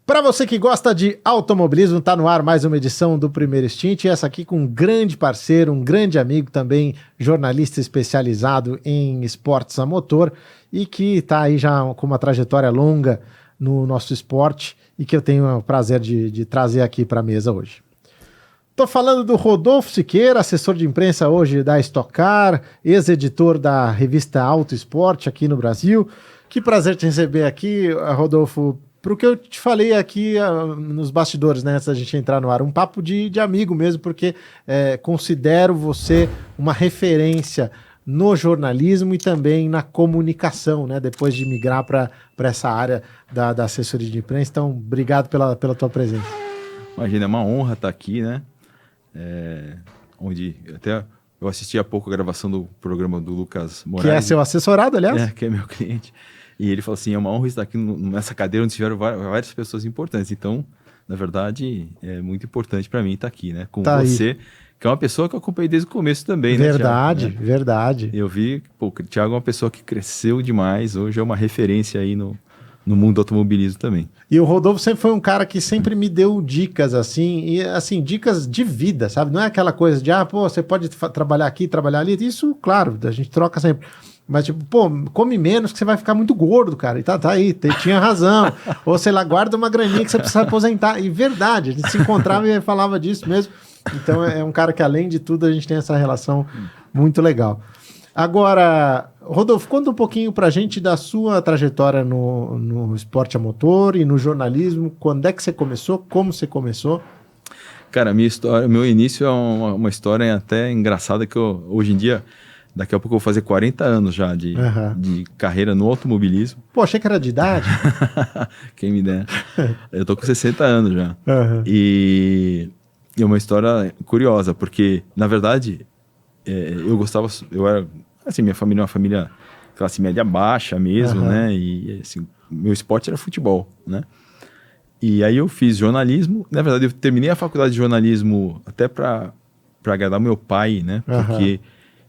Para você que gosta de automobilismo, tá no ar mais uma edição do Primeiro Stint, e essa aqui com um grande parceiro, um grande amigo também, jornalista especializado em esportes a motor e que tá aí já com uma trajetória longa no nosso esporte e que eu tenho o prazer de trazer aqui para a mesa hoje. Tô falando do Rodolfo Siqueira, assessor de imprensa hoje da Stock Car, ex-editor da revista Auto Esporte aqui no Brasil. Que prazer te receber aqui, Rodolfo. Pro que eu te falei aqui nos bastidores, né, antes da gente entrar no ar, um papo de amigo mesmo, porque considero você uma referência no jornalismo e também na comunicação, né, depois de migrar para essa área da assessoria de imprensa. Então, obrigado pela tua presença. Imagina, é uma honra estar aqui, né, onde até eu assisti há pouco a gravação do programa do Lucas Moraes. Que é seu assessorado, aliás. Que é meu cliente. E ele falou assim, é uma honra estar aqui nessa cadeira onde tiveram várias pessoas importantes. Então, na verdade, é muito importante para mim estar aqui, né? Com você, aí, que é uma pessoa que eu acompanhei desde o começo também, verdade, né, Thiago? Verdade. Eu vi, o Thiago é uma pessoa que cresceu demais, hoje é uma referência aí no mundo do automobilismo também. E o Rodolfo sempre foi um cara que sempre me deu dicas, assim, e assim, dicas de vida, sabe? Não é aquela coisa de, você pode trabalhar aqui, trabalhar ali. Isso, claro, a gente troca sempre. Mas tipo, come menos que você vai ficar muito gordo, cara. E tá aí, tinha razão. Ou sei lá, guarda uma graninha que você precisa aposentar. E verdade, a gente se encontrava e falava disso mesmo. Então é um cara que, além de tudo, a gente tem essa relação muito legal. Agora, Rodolfo, conta um pouquinho pra gente da sua trajetória no esporte a motor e no jornalismo. Quando é que você começou? Como você começou? Cara, meu início é uma história até engraçada que hoje em dia... Daqui a pouco eu vou fazer 40 anos já de carreira no automobilismo. Pô, achei que era de idade. Quem me dera. Eu tô com 60 anos já. E é uma história curiosa, porque, na verdade, eu era, assim, minha família é uma família classe média baixa mesmo, né? E, assim, meu esporte era futebol, né? E aí eu fiz jornalismo. Na verdade, eu terminei a faculdade de jornalismo até para agradar meu pai, né? Porque...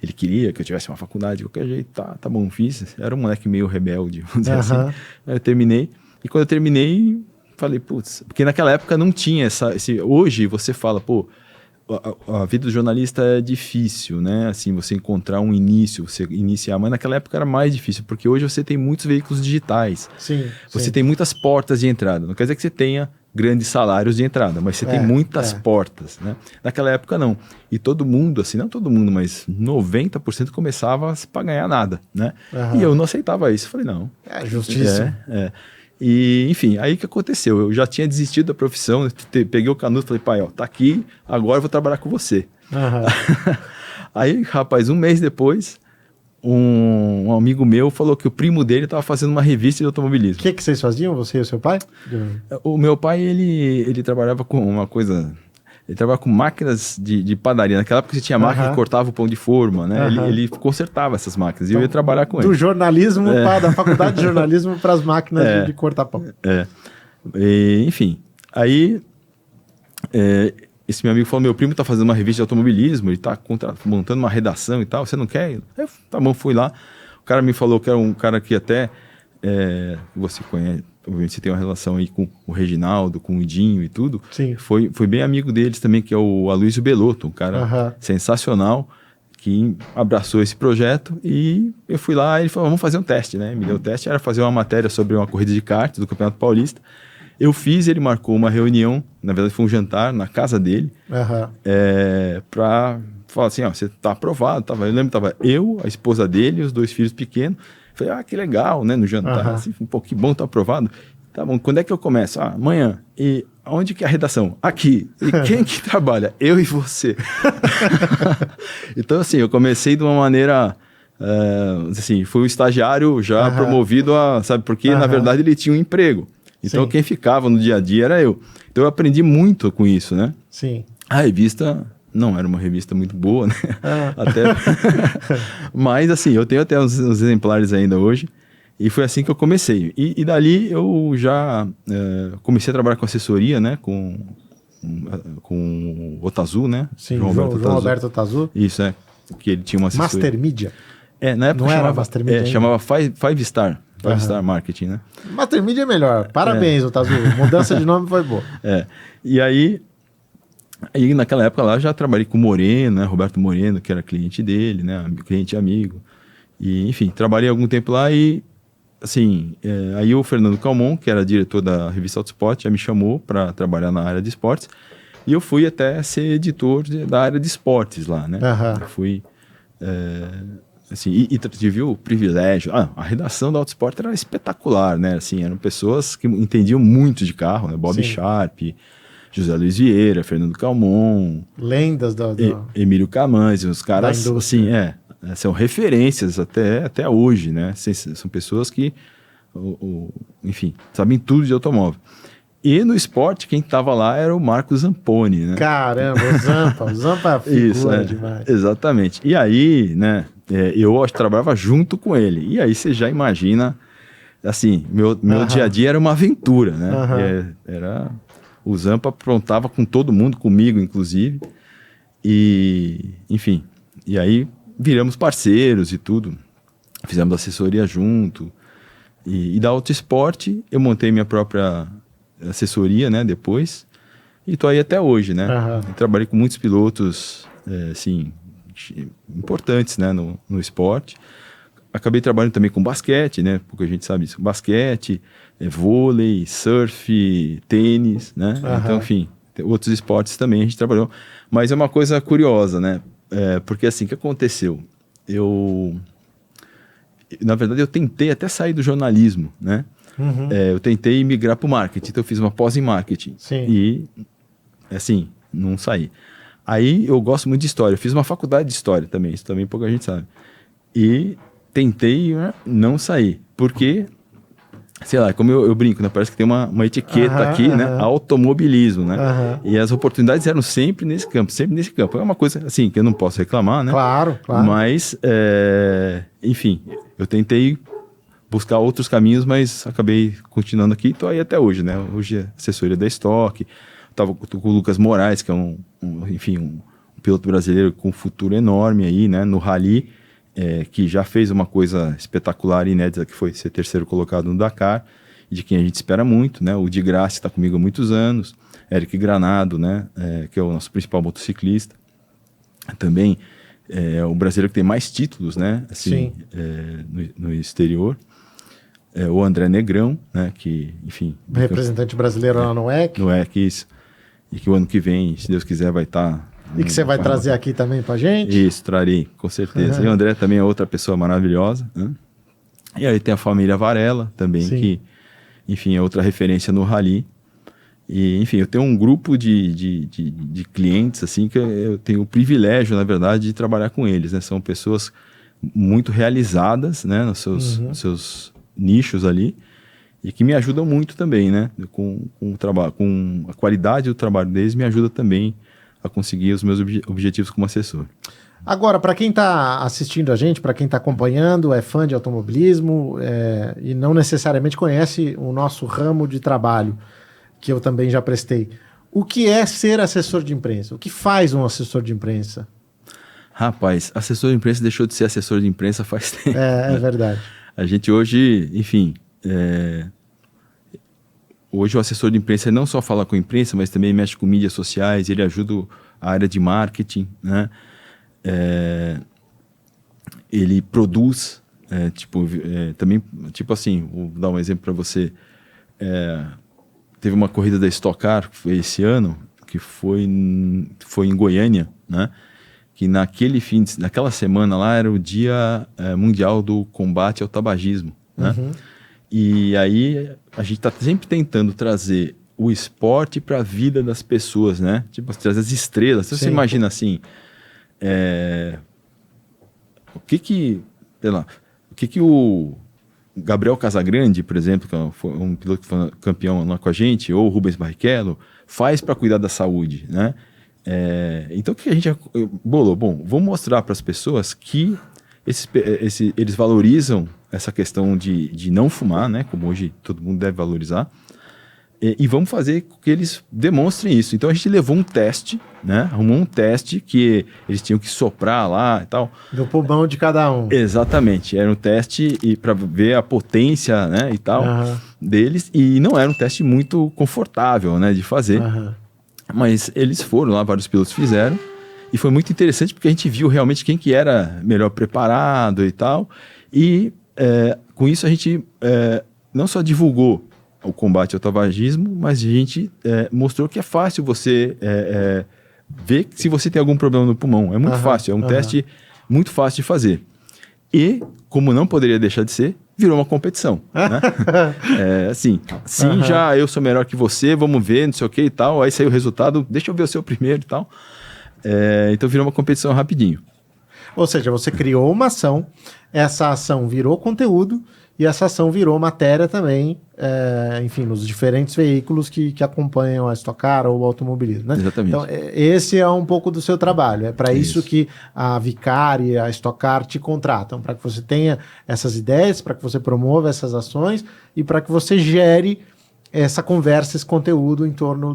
ele queria que eu tivesse uma faculdade de qualquer jeito, tá bom, fiz. Era um moleque meio rebelde, vamos dizer assim. Aí eu terminei, e quando eu terminei, falei, putz, porque naquela época não tinha hoje você fala, a vida do jornalista é difícil, né? Assim, você encontrar um início, você iniciar, mas naquela época era mais difícil, porque hoje você tem muitos veículos digitais. Você tem muitas portas de entrada. Não quer dizer que você tenha grandes salários de entrada, mas você tem muitas portas, né? Naquela época não. E todo mundo, assim, não todo mundo, mas 90% começava para ganhar nada, né? E eu não aceitava isso. Falei, não. É justiça. E, enfim, aí o que aconteceu? Eu já tinha desistido da profissão, peguei o canudo e falei, pai, tá aqui, agora eu vou trabalhar com você. Aí, rapaz, um mês depois, um amigo meu falou que o primo dele estava fazendo uma revista de automobilismo. O que vocês faziam, você e o seu pai? O meu pai, ele trabalhava com uma coisa... Ele trabalhava com máquinas de padaria. Naquela época você tinha máquina que cortava o pão de forma, né? Ele consertava essas máquinas e eu ia trabalhar com ele. Do jornalismo, da faculdade de jornalismo para as máquinas de cortar pão. Enfim, aí... esse meu amigo falou, meu primo tá fazendo uma revista de automobilismo, ele tá montando uma redação e tal, você não quer? Eu, tá bom, fui lá. O cara me falou que era um cara que até você conhece, obviamente você tem uma relação aí com o Reginaldo, com o Dinho e tudo. Sim. Foi bem amigo deles também, que é o Aloysio Belotto, um cara sensacional, que abraçou esse projeto e eu fui lá e ele falou, vamos fazer um teste, né? Me deu o teste, era fazer uma matéria sobre uma corrida de kart do Campeonato Paulista. Eu fiz, ele marcou uma reunião, na verdade foi um jantar na casa dele, para falar assim, você tá aprovado. Eu lembro que tava eu, a esposa dele e os 2 filhos pequenos. Falei, que legal, né, no jantar, assim, que bom, tá aprovado. Tá bom, quando é que eu começo? Amanhã. E onde que é a redação? Aqui. E quem que trabalha? Eu e você. Então, assim, eu comecei de uma maneira... assim, fui um estagiário já promovido a... Sabe, porque, na verdade, ele tinha um emprego. Então, quem ficava no dia a dia era eu. Então, eu aprendi muito com isso, né? Sim. A revista não era uma revista muito boa, né? Mas, assim, eu tenho até uns exemplares ainda hoje. E foi assim que eu comecei. E dali eu já comecei a trabalhar com assessoria, né? Com o Otazu, né? Sim, João Alberto Otazu. Isso, que ele tinha uma assessoria. Master Media. Na época não era Master Media. Chamava Five Star. Five Star Marketing, né? Master Media é melhor. Parabéns, Otazu. Mudança de nome foi boa. E aí naquela época lá, já trabalhei com o Moreno, né? Roberto Moreno, que era cliente dele, né? Cliente amigo. E, enfim, trabalhei algum tempo lá e, assim, aí o Fernando Calmon, que era diretor da revista Autosport, já me chamou para trabalhar na área de esportes. E eu fui até ser editor da área de esportes lá, né? Eu fui, assim, e tive o privilégio. A redação da Autosport era espetacular, né? Assim, eram pessoas que entendiam muito de carro, né? Bob Sharp, José Luiz Vieira, Fernando Calmon. Lendas Emílio Camães, os caras, assim, são referências até hoje, né? São pessoas que, enfim, sabem tudo de automóvel. E no esporte, quem estava lá era o Marco Zamponi, né? Caramba, o Zampa é figura demais. Exatamente. E aí, né, eu trabalhava junto com ele. E aí você já imagina, assim, meu dia a dia era uma aventura, né? O Zampa aprontava com todo mundo, comigo inclusive. E, enfim, e aí viramos parceiros e tudo. Fizemos assessoria junto. E da Autosport eu montei minha própria assessoria, né, depois, e tô aí até hoje, né? Trabalhei com muitos pilotos, assim, importantes, né, no esporte. Acabei trabalhando também com basquete, né? Pouca gente sabe isso. Basquete, vôlei, surf, tênis, né? Então, enfim, outros esportes também a gente trabalhou. Mas é uma coisa curiosa, né? Porque assim, o que aconteceu? Na verdade, eu tentei até sair do jornalismo, né? Eu tentei migrar para o marketing, então eu fiz uma pós em marketing. E, assim, não saí. Aí eu gosto muito de história, eu fiz uma faculdade de história também, isso também pouca gente sabe. E tentei, né, não sair, porque, sei lá, como eu brinco, né, parece que tem uma etiqueta aqui, né, automobilismo, né? E as oportunidades eram sempre nesse campo. É uma coisa, assim, que eu não posso reclamar, né? Claro. Mas, enfim, eu tentei buscar outros caminhos, mas acabei continuando aqui e estou aí até hoje, né? Hoje é assessoria da Stock, estava com o Lucas Moraes, que é um piloto brasileiro com um futuro enorme aí, né? No Rally, que já fez uma coisa espetacular e inédita, que foi ser terceiro colocado no Dakar, de quem a gente espera muito, né? O Di Grassi está comigo há muitos anos, Eric Granado, né? Que é o nosso principal motociclista. Também é o brasileiro que tem mais títulos, né? Assim, no exterior. O André Negrão, né, que, enfim... Representante brasileiro lá no WEC. No WEC, isso. E que o ano que vem, se Deus quiser, vai estar... E que você vai trazer aqui também pra gente? Isso, trarei, com certeza. E o André também é outra pessoa maravilhosa, né? E aí tem a família Varela também, que, enfim, é outra referência no Rally. E, enfim, eu tenho um grupo de clientes, assim, que eu tenho o privilégio, na verdade, de trabalhar com eles, né? São pessoas muito realizadas, né, nos seus nichos ali, e que me ajudam muito também, né? Com o trabalho, com a qualidade do trabalho deles, me ajuda também a conseguir os meus objetivos como assessor. Agora, para quem está assistindo a gente, para quem está acompanhando, é fã de automobilismo e não necessariamente conhece o nosso ramo de trabalho, que eu também já prestei. O que é ser assessor de imprensa? O que faz um assessor de imprensa? Rapaz, assessor de imprensa deixou de ser assessor de imprensa faz tempo. É verdade. A gente hoje, enfim, hoje o assessor de imprensa não só fala com a imprensa, mas também mexe com mídias sociais, ele ajuda a área de marketing, né? Ele produz, também, tipo assim, vou dar um exemplo para você, teve uma corrida da Stock Car, que foi esse ano, que foi em Goiânia, né? Que naquela semana lá era o Dia Mundial do Combate ao Tabagismo, né? E aí a gente está sempre tentando trazer o esporte para a vida das pessoas, né? Tipo, trazer as estrelas. Você imagina assim, o que o Gabriel Casagrande, por exemplo, que foi um piloto que foi campeão lá com a gente, ou o Rubens Barrichello, faz para cuidar da saúde, né? Então o que a gente bolou? Bom, vamos mostrar para as pessoas que eles valorizam essa questão de não fumar, né? Como hoje todo mundo deve valorizar, e vamos fazer com que eles demonstrem isso. Então a gente levou um teste, né? Arrumou um teste que eles tinham que soprar lá e tal. Do pulmão de cada um. Exatamente. Era um teste para ver a potência, né, e tal, deles. E não era um teste muito confortável, né, de fazer. Mas eles foram lá, vários pilotos fizeram. E foi muito interessante porque a gente viu realmente quem que era melhor preparado e tal. E com isso a gente não só divulgou o combate ao tabagismo, mas a gente mostrou que é fácil você ver se você tem algum problema no pulmão. É muito fácil, é um teste muito fácil de fazer. E, como não poderia deixar de ser, virou uma competição. Né? Assim, sim, já eu sou melhor que você, vamos ver, não sei o que e tal. Aí saiu o resultado, deixa eu ver o seu primeiro e tal. Então virou uma competição rapidinho. Ou seja, você criou uma ação, essa ação virou conteúdo, e essa ação virou matéria também, enfim, nos diferentes veículos que acompanham a Stock Car ou o automobilismo, né? Exatamente. Então, esse é um pouco do seu trabalho. É para isso que a Vicar e a Stock Car te contratam, para que você tenha essas ideias, para que você promova essas ações e para que você gere essa conversa, esse conteúdo em torno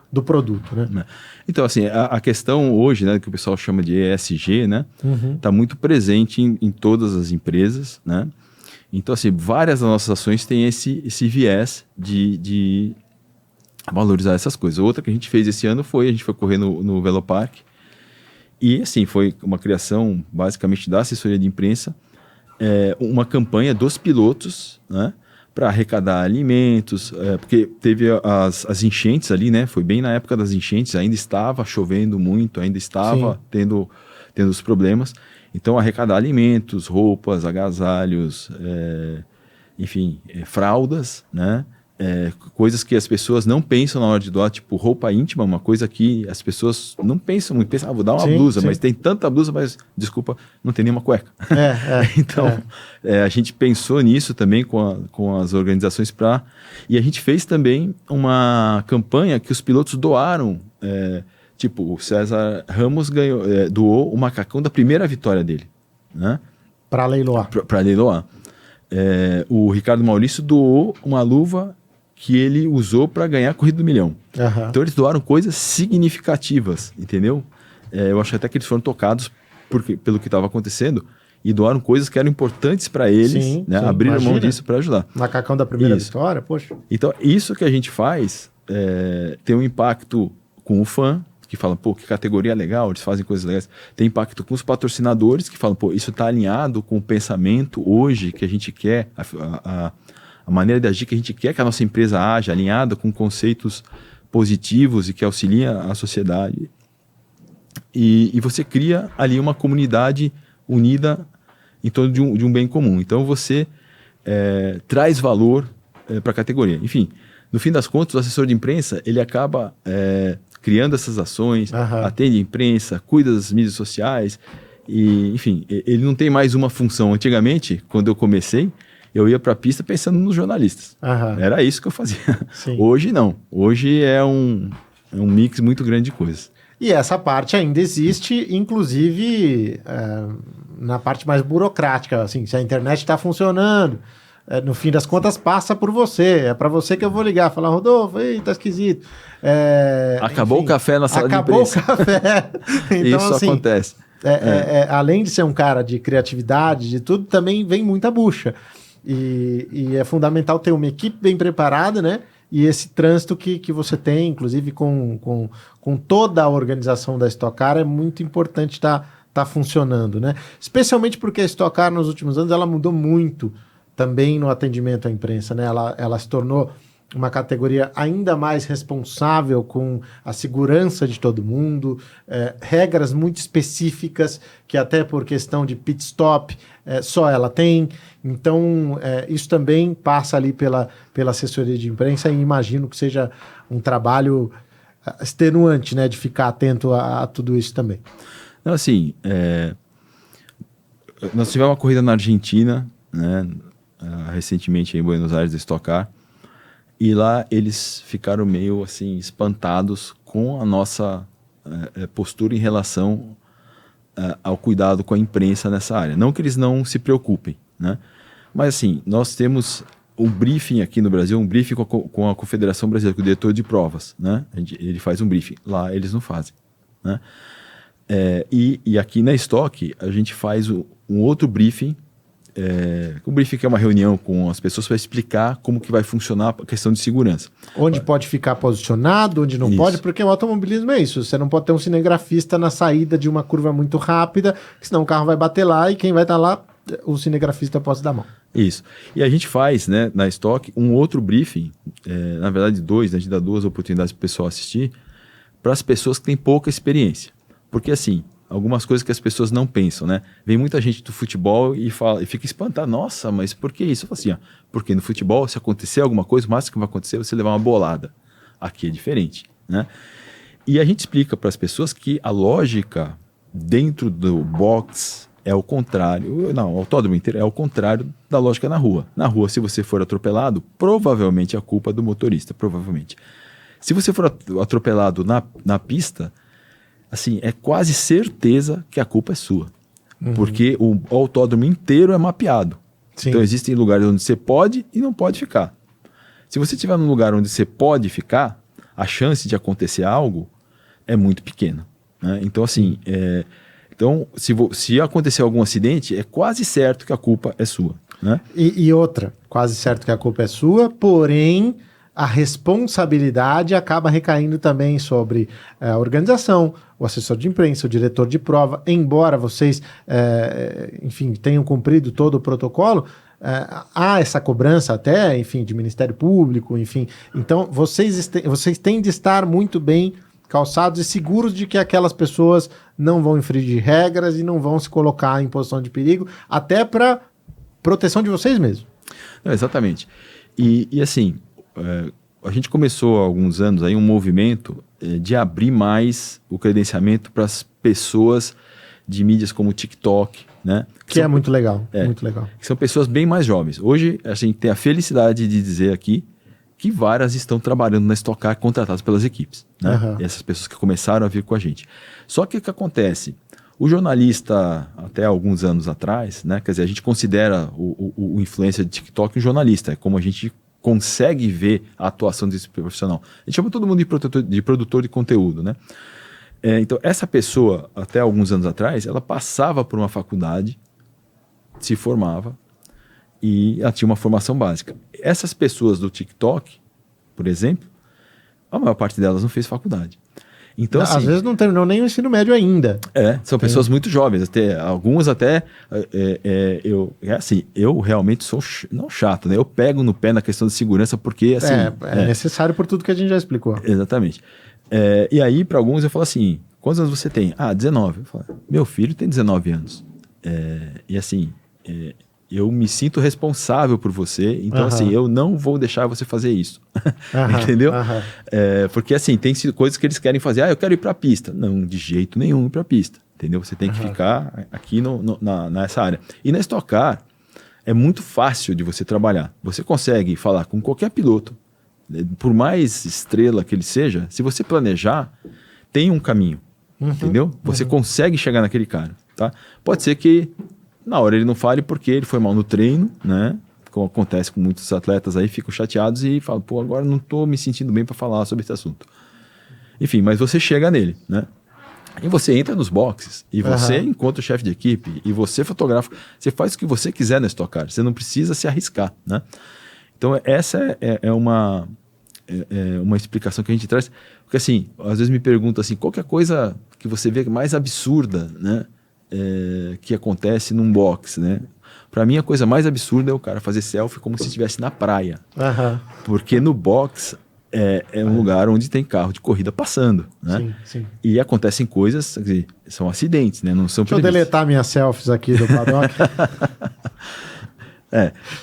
do produto, né? Então, assim, a questão hoje, né, que o pessoal chama de ESG, né, tá muito presente em todas as empresas, né? Então, assim, várias das nossas ações têm esse viés de valorizar essas coisas. Outra que a gente fez esse ano a gente foi correr no Velopark e, assim, foi uma criação basicamente da assessoria de imprensa, uma campanha dos pilotos, né, para arrecadar alimentos, porque teve as enchentes ali, né? Foi bem na época das enchentes, ainda estava chovendo muito, ainda estava tendo os problemas. Então, arrecadar alimentos, roupas, agasalhos, enfim, fraldas, né? Coisas que as pessoas não pensam na hora de doar, tipo roupa íntima, uma coisa que as pessoas não pensam muito. Pensam, vou dar uma blusa, mas tem tanta blusa, mas, desculpa, não tem nenhuma cueca. Então, a gente pensou nisso também com as organizações e a gente fez também uma campanha que os pilotos doaram, tipo, o César Ramos doou o macacão da primeira vitória dele, né? Para leiloar. Para leiloar. O Ricardo Maurício doou uma luva que ele usou para ganhar a Corrida do Milhão. Então eles doaram coisas significativas, entendeu? Eu acho até que eles foram tocados pelo que estava acontecendo e doaram coisas que eram importantes para eles, né? Abriram mão disso para ajudar. Macacão da primeira vitória, poxa. Então isso que a gente faz tem um impacto com o fã, que falam, pô, que categoria legal, eles fazem coisas legais. Tem impacto com os patrocinadores, que falam, pô, isso está alinhado com o pensamento hoje que a gente quer, a maneira de agir que a gente quer que a nossa empresa haja, alinhada com conceitos positivos e que auxilia a sociedade. E você cria ali uma comunidade unida em torno de um bem comum. Então você traz valor para a categoria. Enfim, no fim das contas, o assessor de imprensa, ele acaba criando essas ações, atende a imprensa, cuida das mídias sociais, e, enfim, ele não tem mais uma função. Antigamente, quando eu comecei, eu ia para a pista pensando nos jornalistas. Era isso que eu fazia. Hoje não. Hoje é um mix muito grande de coisas. E essa parte ainda existe, inclusive na parte mais burocrática, assim, se a internet está funcionando, no fim das contas passa por você, é para você que eu vou ligar, falar, Rodolfo, tá esquisito. Acabou, enfim, o café na sala de imprensa. Acabou o café. Então, isso assim, acontece. Além de ser um cara de criatividade, de tudo, também vem muita bucha. E é fundamental ter uma equipe bem preparada, né? E esse trânsito que você tem, inclusive com toda a organização da Stock Car, é muito importante estar funcionando, né? Especialmente porque a Stock Car, nos últimos anos, ela mudou muito também no atendimento à imprensa, né? Ela se tornou uma categoria ainda mais responsável com a segurança de todo mundo, regras muito específicas que até por questão de pit stop só ela tem. Então isso também passa ali pela assessoria de imprensa e imagino que seja um trabalho extenuante, né, de ficar atento a tudo isso também. Não, assim, nós tivemos uma corrida na Argentina, né, recentemente em Buenos Aires, da Stock Car, e lá eles ficaram meio assim espantados com a nossa postura em relação ao cuidado com a imprensa nessa área. Não que eles não se preocupem, né? Mas assim, nós temos um briefing aqui no Brasil, um briefing com a Confederação Brasileira, com o diretor de provas, né? Ele faz um briefing. Lá eles não fazem, né? E aqui na Stock a gente faz um outro briefing. Um briefing que é uma reunião com as pessoas para explicar como que vai funcionar a questão de segurança. Onde pode ficar posicionado, onde não pode, porque o automobilismo é isso. Você não pode ter um cinegrafista na saída de uma curva muito rápida, senão o carro vai bater lá e quem vai estar lá, o cinegrafista pode dar mão. Isso. E a gente faz, né, na Stock, um outro briefing, na verdade dois, né, a gente dá 2 oportunidades para o pessoal assistir, para as pessoas que têm pouca experiência. Porque assim, algumas coisas que as pessoas não pensam, né? Vem muita gente do futebol e fica espantada. Nossa, mas por que isso? Eu falo assim, porque no futebol, se acontecer alguma coisa, o máximo que vai acontecer é você levar uma bolada. Aqui é diferente, né? E a gente explica para as pessoas que a lógica dentro do box é o contrário. Não, o autódromo inteiro é o contrário da lógica na rua. Na rua, se você for atropelado, provavelmente é a culpa do motorista, provavelmente. Se você for atropelado na pista, assim, é quase certeza que a culpa é sua. Porque o autódromo inteiro é mapeado. Sim. Então existem lugares onde você pode e não pode ficar. Se você estiver num lugar onde você pode ficar, a chance de acontecer algo é muito pequena, né? Então assim, então se acontecer algum acidente, é quase certo que a culpa é sua, né? E outra, quase certo que a culpa é sua, porém a responsabilidade acaba recaindo também sobre a organização, o assessor de imprensa, o diretor de prova, embora vocês, enfim, tenham cumprido todo o protocolo, há essa cobrança até, enfim, de Ministério Público, enfim. Então, vocês têm de estar muito bem calçados e seguros de que aquelas pessoas não vão infringir regras e não vão se colocar em posição de perigo, até para proteção de vocês mesmos. Não, exatamente. E assim, a gente começou há alguns anos aí um movimento de abrir mais o credenciamento para as pessoas de mídias como o TikTok, né? Que é muito legal, muito legal. Que são pessoas bem mais jovens. Hoje, a gente tem a felicidade de dizer aqui que várias estão trabalhando na Stock Car contratadas pelas equipes, né? Uhum. Essas pessoas que começaram a vir com a gente. Só que o que acontece? O jornalista, até alguns anos atrás, né? Quer dizer, a gente considera o influencer de TikTok um jornalista, é como a gente consegue ver a atuação desse profissional. A gente chama todo mundo de produtor de conteúdo, né? Então, essa pessoa, até alguns anos atrás, ela passava por uma faculdade, se formava e ela tinha uma formação básica. Essas pessoas do TikTok, por exemplo, a maior parte delas não fez faculdade. Então, às vezes não terminou nem o ensino médio ainda. São pessoas muito jovens, algumas até, eu realmente sou, não chato, né? Eu pego no pé na questão de segurança porque, assim... É necessário por tudo que a gente já explicou. Exatamente. E aí, para alguns, eu falo assim, quantos anos você tem? 19. Eu falo, meu filho tem 19 anos. E assim, eu me sinto responsável por você, então assim, eu não vou deixar você fazer isso. Entendeu? Porque assim, tem coisas que eles querem fazer. Eu quero ir para a pista. Não, de jeito nenhum ir para a pista. Entendeu? Você tem que ficar aqui nessa área. E na Stock Car, é muito fácil de você trabalhar. Você consegue falar com qualquer piloto, por mais estrela que ele seja, se você planejar, tem um caminho. Entendeu? Você consegue chegar naquele cara. Tá? Pode ser que na hora ele não fale porque ele foi mal no treino, né? Como acontece com muitos atletas aí, ficam chateados e falam, agora não estou me sentindo bem para falar sobre esse assunto. Enfim, mas você chega nele, né? E você entra nos boxes, e você encontra o chefe de equipe, e você fotografa, você faz o que você quiser na Stock Car, você não precisa se arriscar, né? Então essa é uma explicação que a gente traz, porque assim, às vezes me perguntam assim, qual que é a coisa que você vê mais absurda, né? Que acontece num box, né? Para mim a coisa mais absurda é o cara fazer selfie como se estivesse na praia, porque no box é um lugar onde tem carro de corrida passando, né? Sim. E acontecem coisas, quer dizer, são acidentes, né? Não são Deixa eu deletar minhas selfies aqui do paddock.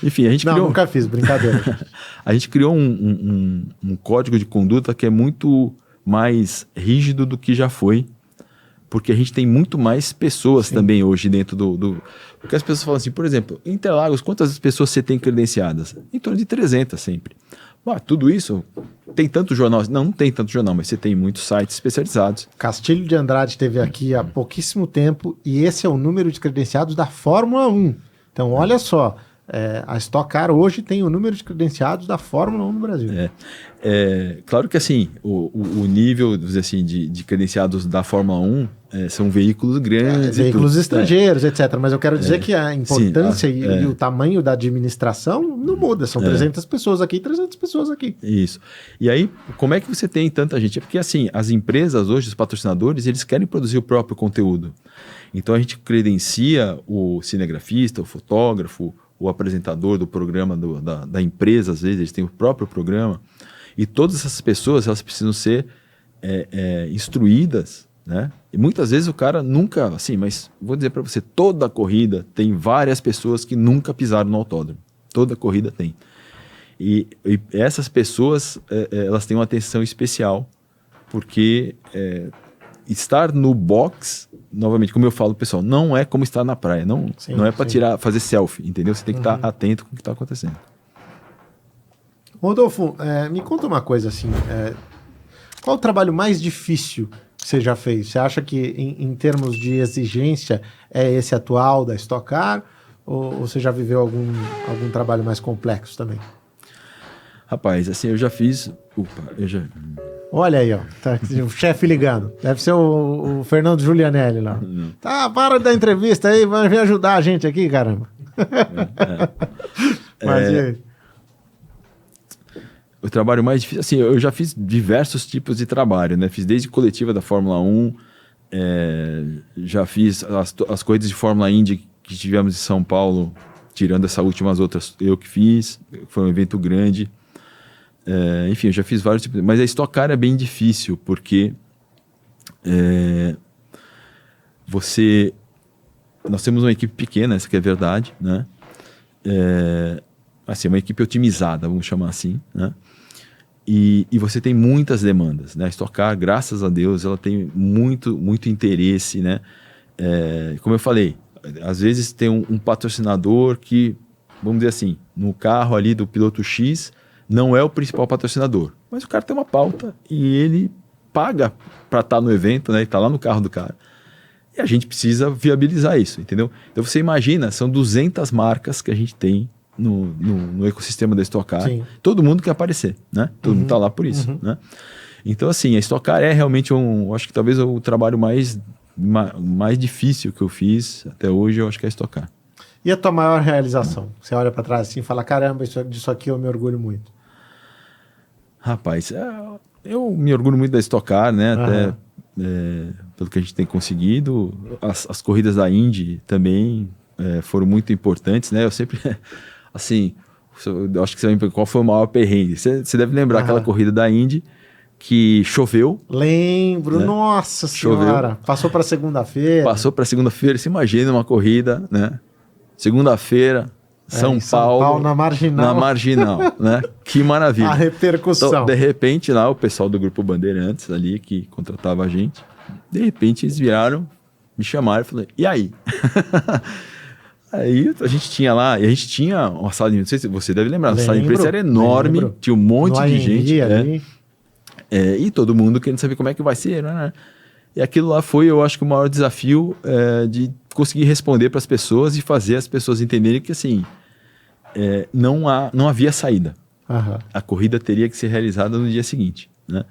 Enfim, a gente criou... nunca fiz, brincadeira. A gente criou um código de conduta que é muito mais rígido do que já foi, porque a gente tem muito mais pessoas também hoje dentro do... Porque as pessoas falam assim, por exemplo, em Interlagos, quantas pessoas você tem credenciadas? Em torno de 300 sempre. Tudo isso, tem tanto jornal? Não tem tanto jornal, mas você tem muitos sites especializados. Castilho de Andrade esteve aqui há pouquíssimo tempo e esse é o número de credenciados da Fórmula 1. Então, olha só, a Stock Car hoje tem o número de credenciados da Fórmula 1 no Brasil. Claro que assim, o nível, vamos dizer assim, de credenciados da Fórmula 1 são veículos grandes. Veículos estrangeiros, etc. Mas eu quero dizer que a importância e o tamanho da administração não muda. São 300 pessoas aqui, 300 pessoas aqui. Isso. E aí, como é que você tem tanta gente? É porque assim, as empresas hoje, os patrocinadores, eles querem produzir o próprio conteúdo. Então a gente credencia o cinegrafista, o fotógrafo, o apresentador do programa da empresa, às vezes, eles têm o próprio programa. E todas essas pessoas, elas precisam ser instruídas, né? E muitas vezes o cara nunca, assim, mas vou dizer para você, toda corrida tem várias pessoas que nunca pisaram no autódromo. Toda corrida tem. E essas pessoas, elas têm uma atenção especial, porque estar no box, novamente, como eu falo, pessoal, não é como estar na praia. Não é para fazer selfie, entendeu? Você tem que estar atento com o que está acontecendo. Rodolfo, me conta uma coisa assim, qual o trabalho mais difícil que você já fez? Você acha que em termos de exigência é esse atual da Stock Car, ou você já viveu algum trabalho mais complexo também? Rapaz, assim, eu já fiz... Olha aí, ó, tá, o chefe ligando. Deve ser o Fernando Giulianelli lá. Tá, para da entrevista aí, vai vir ajudar a gente aqui, caramba. Mas e aí? O trabalho mais difícil, assim, eu já fiz diversos tipos de trabalho, né? Fiz desde coletiva da Fórmula 1, já fiz as corridas de Fórmula Indy que tivemos em São Paulo, tirando essas últimas outras, eu que fiz, foi um evento grande. Enfim, eu já fiz vários tipos, mas a Stock Car é bem difícil, porque nós temos uma equipe pequena, essa que é verdade, né? Assim, uma equipe otimizada, vamos chamar assim, né? E você tem muitas demandas, né? A Stock Car, graças a Deus, ela tem muito, muito interesse, né? Como eu falei, às vezes tem um patrocinador que, vamos dizer assim, no carro ali do piloto X, não é o principal patrocinador, mas o cara tem uma pauta e ele paga para estar no evento, né? Ele está lá no carro do cara. E a gente precisa viabilizar isso, entendeu? Então você imagina, são 200 marcas que a gente tem no ecossistema da Stock Car. Sim. Todo mundo quer aparecer, né? Todo mundo está lá por isso, né? Então, assim, a Stock Car é realmente acho que talvez o trabalho mais difícil que eu fiz até hoje, eu acho que é a Stock Car. E a tua maior realização? Você olha para trás assim e fala, caramba, disso aqui eu me orgulho muito. Rapaz, eu me orgulho muito da Stock Car, né? Até pelo que a gente tem conseguido. As corridas da Indy também foram muito importantes, né? Eu sempre, assim, eu acho que você vai me perguntar qual foi o maior perrengue. Você deve lembrar aquela corrida da Indy que choveu. Lembro, né? Nossa Senhora. Choveu. Passou para segunda-feira. Você imagina uma corrida, né? Segunda-feira, São Paulo, na Marginal, né? Que maravilha. A repercussão. Então, de repente, lá, o pessoal do Grupo Bandeirantes ali, que contratava a gente, de repente eles viraram, me chamaram e falaram, e aí? Aí a gente tinha lá, e a gente tinha uma sala de imprensa, você deve lembrar, a sala de imprensa era enorme, tinha um monte de gente, e todo mundo querendo saber como é que vai ser, né? E aquilo lá foi, eu acho que o maior desafio de conseguir responder para as pessoas e fazer as pessoas entenderem que, assim, não havia saída. A corrida teria que ser realizada no dia seguinte, né?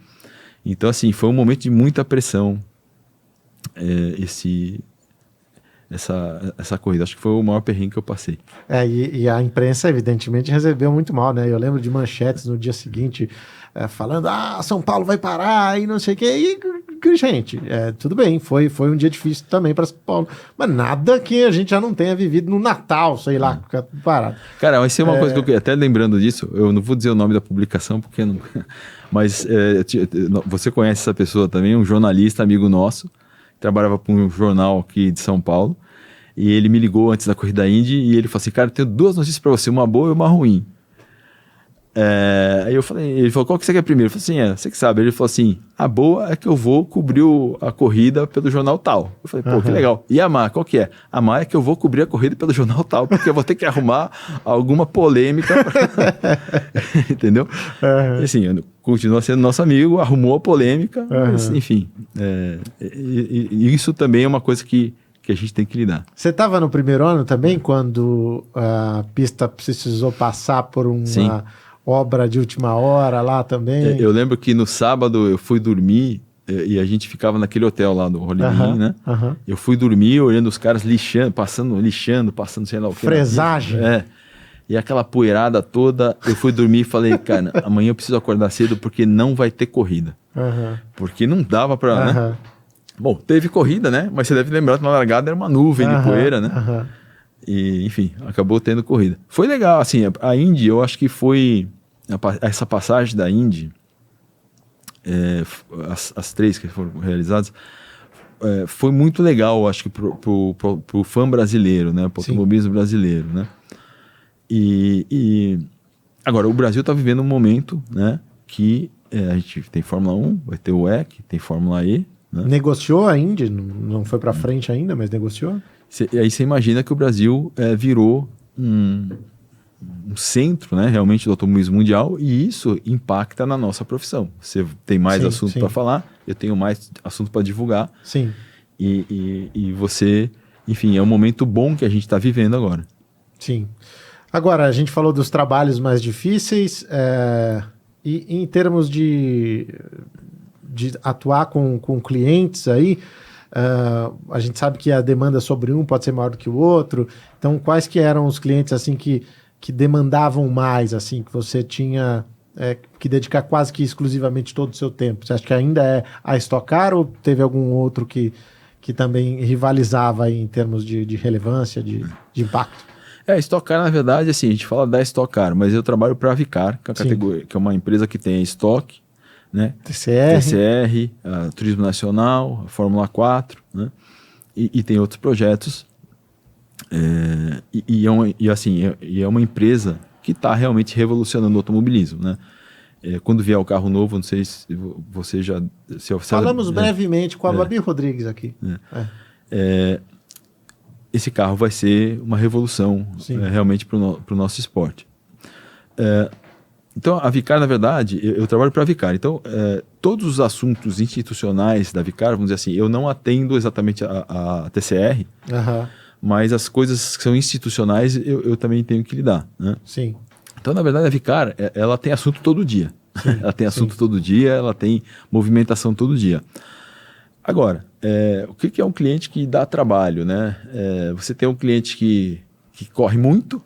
Então, assim, foi um momento de muita pressão, essa corrida. Acho que foi o maior perrengue que eu passei. E a imprensa, evidentemente, recebeu muito mal, né? Eu lembro de manchetes no dia seguinte falando, São Paulo vai parar e não sei o quê. E, gente, tudo bem, foi um dia difícil também para São Paulo. Mas nada que a gente já não tenha vivido no Natal, sei lá, ficar parado. Cara, mas tem uma coisa que eu até lembrando disso, eu não vou dizer o nome da publicação, porque não... Mas você conhece essa pessoa também, um jornalista amigo nosso, trabalhava para um jornal aqui de São Paulo, e ele me ligou antes da corrida Indy e ele falou assim, cara, eu tenho duas notícias para você, uma boa e uma ruim. Aí eu falei, ele falou, qual que você quer primeiro? Eu falei assim, você que sabe. Ele falou assim, a boa é que eu vou cobrir a corrida pelo jornal tal. Eu falei, pô, que legal. E a má, qual que é? A má é que eu vou cobrir a corrida pelo jornal tal, porque eu vou ter que arrumar alguma polêmica. Entendeu? E assim, continua sendo nosso amigo, arrumou a polêmica, mas, enfim. E isso também é uma coisa que que a gente tem que lidar. Você estava no primeiro ano também, quando a pista precisou passar por uma obra de última hora lá também? Eu lembro que no sábado eu fui dormir e a gente ficava naquele hotel lá do Holiday Inn, né? Eu fui dormir olhando os caras passando, sei lá o que. Fresagem. E aquela poeirada toda, eu fui dormir e falei, cara, amanhã eu preciso acordar cedo porque não vai ter corrida. Porque não dava pra, né? Bom, teve corrida, né? Mas você deve lembrar que na largada era uma nuvem de poeira, né? E, enfim, acabou tendo corrida. Foi legal, assim, a Indy, eu acho que foi... Essa passagem da Indy, as 3 que foram realizadas, foi muito legal, acho que pro fã brasileiro, né? Pro automobilismo brasileiro, né? E agora, o Brasil está vivendo um momento, né? Que a gente tem Fórmula 1, vai ter o WEC, tem Fórmula E, né? Negociou a Indy, não foi para frente ainda, mas negociou. Aí você imagina que o Brasil virou um centro, né, realmente do automobilismo mundial, e isso impacta na nossa profissão. Você tem mais assunto para falar, eu tenho mais assunto para divulgar. Sim. E você, enfim, é um momento bom que a gente está vivendo agora. Sim. Agora, a gente falou dos trabalhos mais difíceis, e em termos de atuar com clientes aí, a gente sabe que a demanda sobre um pode ser maior do que o outro. Então, quais que eram os clientes assim que demandavam mais, assim, que você tinha que dedicar quase que exclusivamente todo o seu tempo? Você acha que ainda é a Stock Car ou teve algum outro que também rivalizava aí em termos de relevância, de impacto? A Stock Car, na verdade, assim, a gente fala da Stock Car, mas eu trabalho para a Vicar, que é a categoria, que é uma empresa que tem a Stock, né? TCR, a Turismo Nacional, a Fórmula 4, né? E tem outros projetos. É uma empresa que está realmente revolucionando o automobilismo, né? Quando vier o carro novo, não sei se você já... Falamos brevemente com a Babi Rodrigues aqui. Esse carro vai ser uma revolução realmente para o nosso esporte. Então, a Vicar, na verdade, eu trabalho para a Vicar. Então, todos os assuntos institucionais da Vicar, vamos dizer assim, eu não atendo exatamente a TCR, mas as coisas que são institucionais eu também tenho que lidar, né? Sim. Então, na verdade, a Vicar, ela tem assunto todo dia. Ela tem assunto todo dia, ela tem movimentação todo dia. Agora, o que é um cliente que dá trabalho, né? Você tem um cliente que corre muito,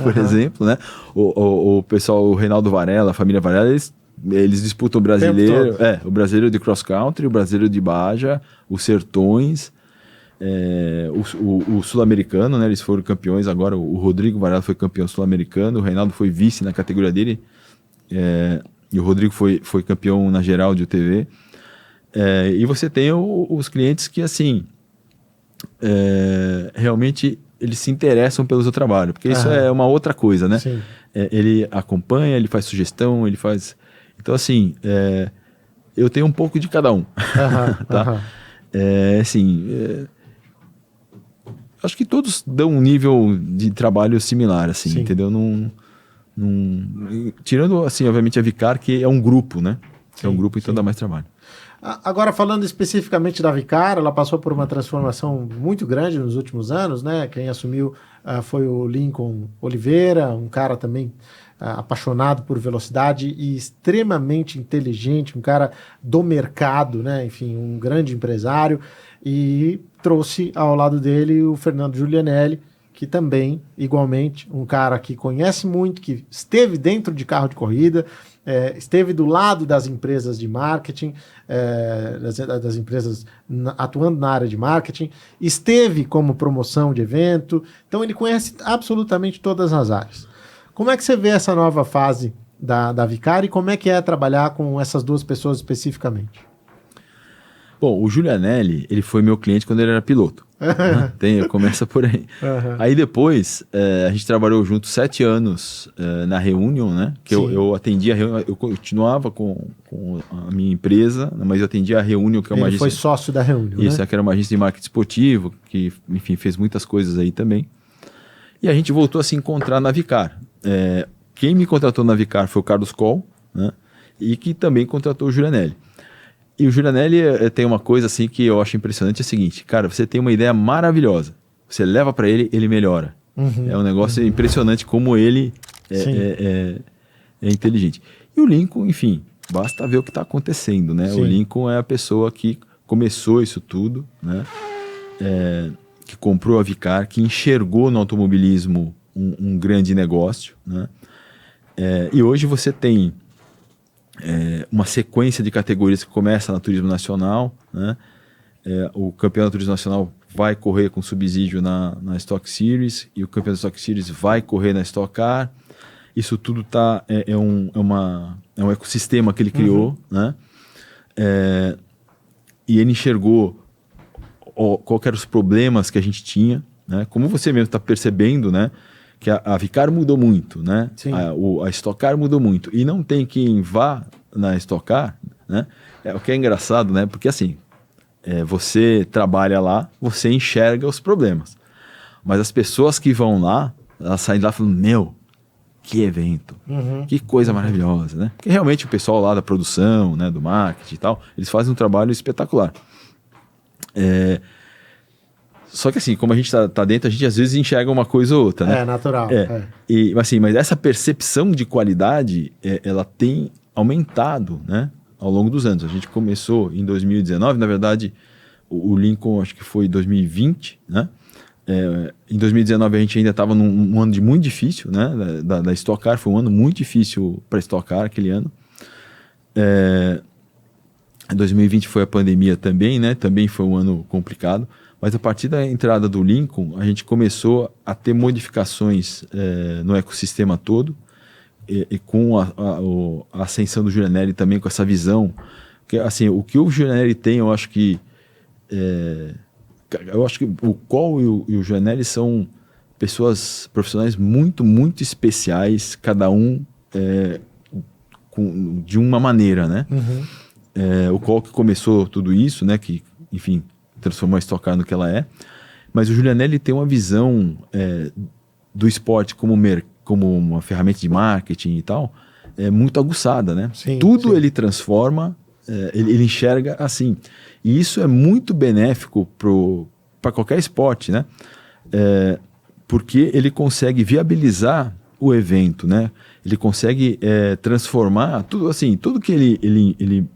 por exemplo, né? O pessoal, o Reinaldo Varela, a família Varela, eles disputam o brasileiro, o brasileiro de cross country, o brasileiro de Baja, os Sertões, o sul-americano, né? Eles foram campeões agora. O Rodrigo Varela foi campeão sul-americano, o Reinaldo foi vice na categoria dele, e o Rodrigo foi campeão na geral de UTV. E você tem os clientes que, assim, realmente eles se interessam pelo seu trabalho, porque isso é uma outra coisa, né? Ele acompanha, ele faz sugestão, ele faz... Então, assim, eu tenho um pouco de cada um. Tá? Acho que todos dão um nível de trabalho similar, assim, entendeu? Tirando, assim, obviamente, a Vicar, que é um grupo, né? É um grupo, então dá mais trabalho. Agora, falando especificamente da Vicar, ela passou por uma transformação muito grande nos últimos anos, né? Quem assumiu foi o Lincoln Oliveira, um cara também apaixonado por velocidade e extremamente inteligente, um cara do mercado, né? Enfim, um grande empresário, e trouxe ao lado dele o Fernando Giulianelli, que também, igualmente, um cara que conhece muito, que esteve dentro de carro de corrida, esteve do lado das empresas de marketing, das empresas atuando na área de marketing, esteve como promoção de evento, então ele conhece absolutamente todas as áreas. Como é que você vê essa nova fase da Vicar e como é que é trabalhar com essas duas pessoas especificamente? Bom, o Giulianelli, ele foi meu cliente quando ele era piloto. Começa por aí. Aí depois, a gente trabalhou junto 7 anos na Reunion, né? Que eu atendia a Reunion, eu continuava com a minha empresa, mas eu atendia a Reunion, que é uma agência... Ele foi sócio da Reunion, Isso, né? Que era uma agência de marketing esportivo, que, enfim, fez muitas coisas aí também. E a gente voltou a se encontrar na Vicar. Quem me contratou na Vicar foi o Carlos Coll, né? E que também contratou o Giulianelli. E o Giulianelli tem uma coisa assim que eu acho impressionante, é o seguinte, cara, você tem uma ideia maravilhosa, você leva para ele, ele melhora. É um negócio impressionante como ele é inteligente. E o Lincoln, enfim, basta ver o que está acontecendo, né? O Lincoln é a pessoa que começou isso tudo, né? Que comprou a Vicar, que enxergou no automobilismo um grande negócio, né? E hoje você tem uma sequência de categorias que começa na Turismo Nacional, né? O campeão da Turismo Nacional vai correr com subsídio na Stock Series, e o campeão da Stock Series vai correr na Stock Car. Isso tudo é um ecossistema que ele criou, né? E ele enxergou qual eram os problemas que a gente tinha, né? Como você mesmo está percebendo, né? Que a Vicar mudou muito, né? A Stock Car mudou muito. E não tem quem vá na Stock Car, né? O que é engraçado, né? Porque assim, você trabalha lá, você enxerga os problemas. Mas as pessoas que vão lá, elas saem de lá falando, meu, que evento, que coisa maravilhosa, né? Porque realmente o pessoal lá da produção, né, do marketing e tal, eles fazem um trabalho espetacular. Só que assim, como a gente tá dentro, a gente às vezes enxerga uma coisa ou outra, né? É natural. Mas essa percepção de qualidade, ela tem aumentado, né, ao longo dos anos. A gente começou em 2019, na verdade, o Lincoln acho que foi em 2020, né? Em 2019 a gente ainda estava num ano muito difícil, né? Da Stock Car, foi um ano muito difícil para a Stock Car aquele ano. Em 2020 foi a pandemia também, né? Também foi um ano complicado. Mas a partir da entrada do Lincoln, a gente começou a ter modificações no ecossistema todo, e com a ascensão do Giulianelli também, com essa visão. Que, assim, o que o Giulianelli tem, eu acho que o Cole e o Giulianelli são pessoas profissionais muito, muito especiais, cada um de uma maneira, né? O Cole que começou tudo isso, né? Que, enfim, transformou a Stock Car no que ela é. Mas o Giulianelli tem uma visão do esporte como uma ferramenta de marketing e tal, muito aguçada, né? Tudo ele transforma, ele enxerga assim. E isso é muito benéfico para qualquer esporte, né? Porque ele consegue viabilizar o evento, né? Ele consegue transformar tudo assim, tudo que ele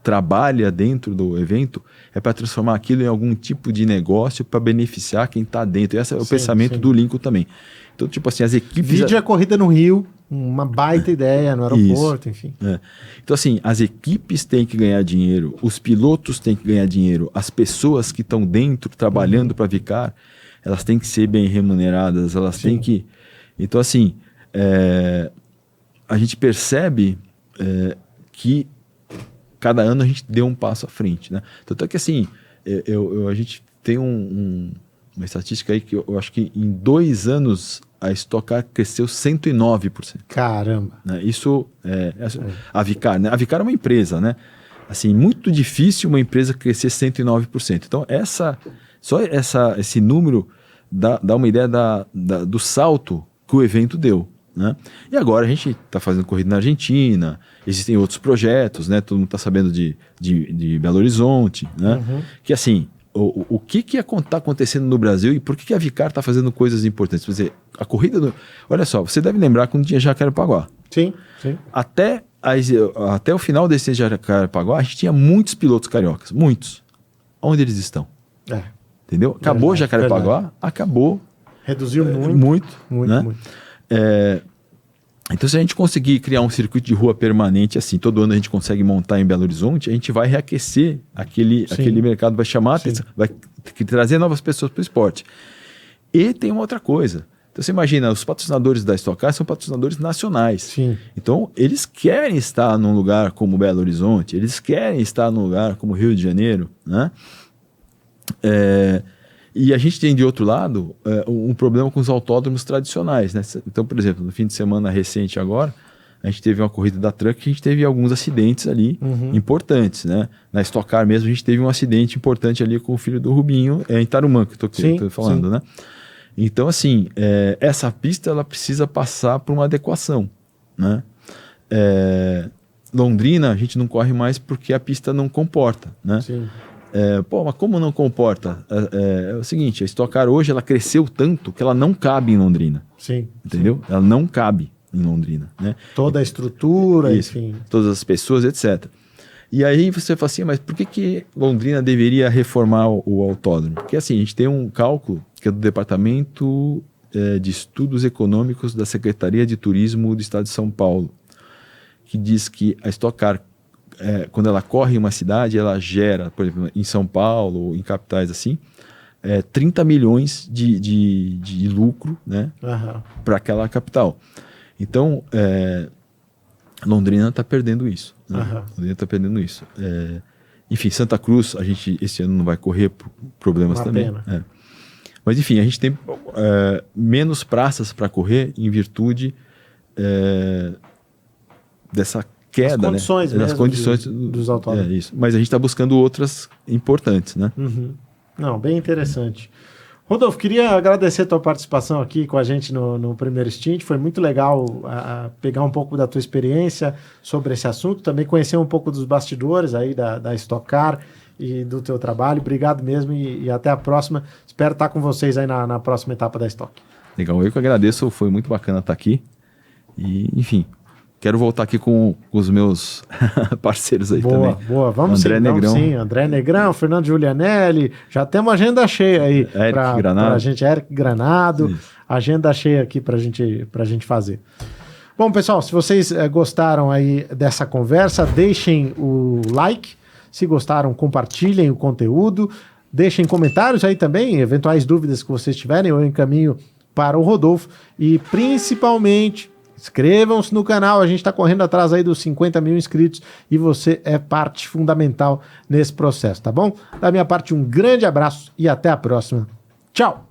trabalha dentro do evento é para transformar aquilo em algum tipo de negócio para beneficiar quem está dentro. Esse é o pensamento do Lincoln também. Então, tipo assim, as equipes... Vídeo a corrida no Rio, uma baita ideia no aeroporto, enfim. Então, assim, as equipes têm que ganhar dinheiro, os pilotos têm que ganhar dinheiro, as pessoas que estão dentro trabalhando para a Vicar, elas têm que ser bem remuneradas, elas têm que... Então, assim, a gente percebe que cada ano a gente deu um passo à frente, né? Tanto é que, assim, a gente tem uma estatística aí que eu acho que em 2 anos a Stock Car cresceu 109%. Caramba! Né? Isso a Vicar, né? A Vicar é uma empresa, né? Assim, muito difícil uma empresa crescer 109%. Então, esse número dá uma ideia do salto que o evento deu, né? E agora a gente está fazendo corrida na Argentina, existem outros projetos, né? Todo mundo está sabendo de Belo Horizonte, né? Que assim, o que está acontecendo no Brasil e por que a Vicar está fazendo coisas importantes? Quer dizer, a corrida... Olha só, você deve lembrar quando tinha Jacarepaguá. Sim. Até o final desse Jacarepaguá, a gente tinha muitos pilotos cariocas, muitos. Onde eles estão? Entendeu? Acabou Jacarepaguá, acabou. Reduziu muito. Né? Muito. Então, se a gente conseguir criar um circuito de rua permanente, assim, todo ano a gente consegue montar em Belo Horizonte, a gente vai reaquecer aquele mercado, vai chamar atenção, vai trazer novas pessoas para o esporte. E tem uma outra coisa. Então, você imagina, os patrocinadores da Stock Car são patrocinadores nacionais. Sim. Então, eles querem estar num lugar como Belo Horizonte, eles querem estar num lugar como Rio de Janeiro, né? E a gente tem, de outro lado, um problema com os autódromos tradicionais, né? Então, por exemplo, no fim de semana recente agora, a gente teve uma corrida da Truck que a gente teve alguns acidentes ali importantes, né? Na Stock Car mesmo, a gente teve um acidente importante ali com o filho do Rubinho, em Tarumã, que eu estou falando, né? Então, assim, essa pista ela precisa passar por uma adequação, né? Londrina, a gente não corre mais porque a pista não comporta, né? Sim. Mas como não comporta? É o seguinte, a Stock Car hoje ela cresceu tanto que ela não cabe em Londrina. Sim. Entendeu? Sim. Ela não cabe em Londrina, né? Toda a estrutura, Isso, enfim. todas as pessoas, etc. E aí você fala assim, mas por que Londrina deveria reformar o autódromo? Porque assim, a gente tem um cálculo que é do Departamento de Estudos Econômicos da Secretaria de Turismo do Estado de São Paulo, que diz que a Stock Car, quando ela corre em uma cidade, ela gera, por exemplo, em São Paulo ou em capitais assim, 30 milhões de lucro, né, para aquela capital. Então, Londrina está perdendo isso. Né? Londrina está perdendo isso. Enfim, Santa Cruz, a gente esse ano não vai correr por problemas Uma também. Pena. Mas enfim, a gente tem menos praças para correr em virtude dessa queda, das condições, né? Das condições dos autódromos. Isso. Mas a gente está buscando outras importantes, né? Uhum. Não, bem interessante. Rodolfo, queria agradecer a tua participação aqui com a gente no Primeiro Stint. Foi muito legal pegar um pouco da tua experiência sobre esse assunto, também conhecer um pouco dos bastidores aí da Stock Car e do teu trabalho. Obrigado mesmo e até a próxima. Espero estar com vocês aí na próxima etapa da Stock. Legal, eu que agradeço, foi muito bacana estar aqui. E, enfim, quero voltar aqui com os meus parceiros aí também. Boa, vamos André sim, Negrão. Sim, André Negrão, Fernando Giulianelli, já temos agenda cheia aí para a gente, Eric Granado, isso. Agenda cheia aqui para gente fazer. Bom, pessoal, se vocês gostaram aí dessa conversa, deixem o like, se gostaram, compartilhem o conteúdo, deixem comentários aí também, eventuais dúvidas que vocês tiverem, eu encaminho para o Rodolfo e principalmente inscrevam-se no canal, a gente está correndo atrás aí dos 50 mil inscritos e você é parte fundamental nesse processo, tá bom? Da minha parte, um grande abraço e até a próxima. Tchau!